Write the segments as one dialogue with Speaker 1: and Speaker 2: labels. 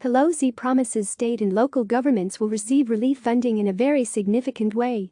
Speaker 1: Pelosi promises state and local governments will receive relief funding in a very significant way.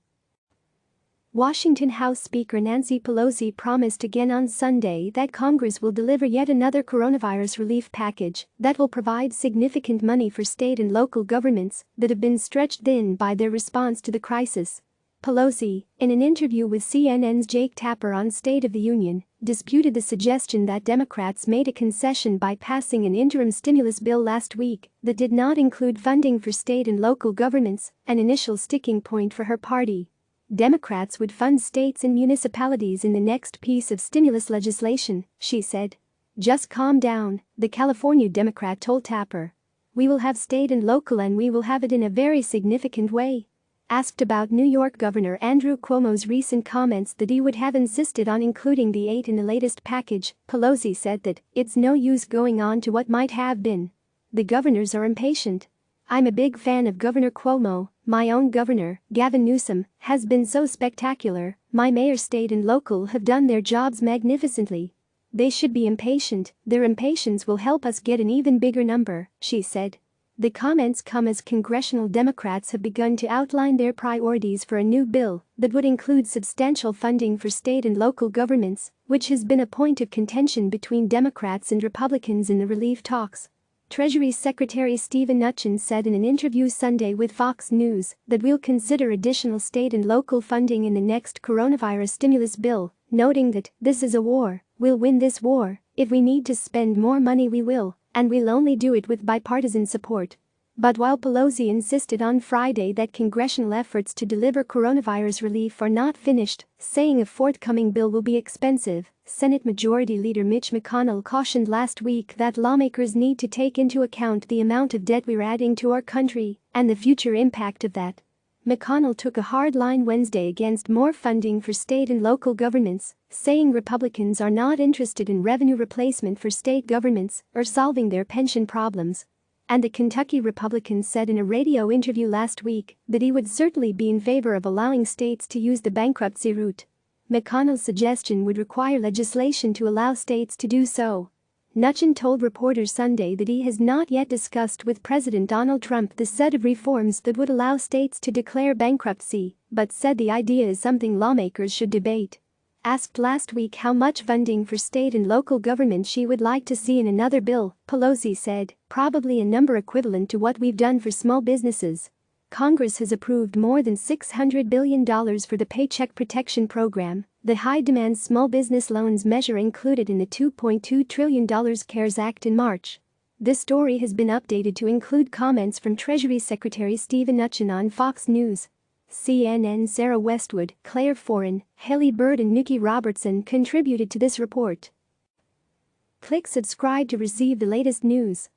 Speaker 1: Washington House Speaker Nancy Pelosi promised again on Sunday that Congress will deliver yet another coronavirus relief package that will provide significant money for state and local governments that have been stretched thin by their response to the crisis. Pelosi, in an interview with CNN's Jake Tapper on State of the Union, disputed the suggestion that Democrats made a concession by passing an interim stimulus bill last week that did not include funding for state and local governments, an initial sticking point for her party. Democrats would fund states and municipalities in the next piece of stimulus legislation, she said. Just calm down, the California Democrat told Tapper. We will have state and local and we will have it in a very significant way. Asked about New York Governor Andrew Cuomo's recent comments that he would have insisted on including the aid in the latest package, Pelosi said that it's no use going on to what might have been. The governors are impatient. I'm a big fan of Governor Cuomo. My own governor, Gavin Newsom, has been so spectacular. My mayor state and local have done their jobs magnificently. They should be impatient. Their impatience will help us get an even bigger number, she said. The comments come as congressional Democrats have begun to outline their priorities for a new bill that would include substantial funding for state and local governments, which has been a point of contention between Democrats and Republicans in the relief talks. Treasury Secretary Steven Mnuchin said in an interview Sunday with Fox News that we'll consider additional state and local funding in the next coronavirus stimulus bill, noting that this is a war, we'll win this war, if we need to spend more money we will, and we'll only do it with bipartisan support. But while Pelosi insisted on Friday that congressional efforts to deliver coronavirus relief are not finished, saying a forthcoming bill will be expensive, Senate Majority Leader Mitch McConnell cautioned last week that lawmakers need to take into account the amount of debt we're adding to our country and the future impact of that. McConnell took a hard line Wednesday against more funding for state and local governments, saying Republicans are not interested in revenue replacement for state governments or solving their pension problems. And the Kentucky Republican said in a radio interview last week that he would certainly be in favor of allowing states to use the bankruptcy route. McConnell's suggestion would require legislation to allow states to do so. Mnuchin told reporters Sunday that he has not yet discussed with President Donald Trump the set of reforms that would allow states to declare bankruptcy, but said the idea is something lawmakers should debate. Asked last week how much funding for state and local government she would like to see in another bill, Pelosi said, probably a number equivalent to what we've done for small businesses. Congress has approved more than $600 billion for the Paycheck Protection Program, the high-demand small business loans measure included in the $2.2 trillion CARES Act in March. This story has been updated to include comments from Treasury Secretary Steven Mnuchin on Fox News. CNN's Sarah Westwood, Claire Foran, Haley Bird and Nikki Robertson contributed to this report. Click subscribe to receive the latest news.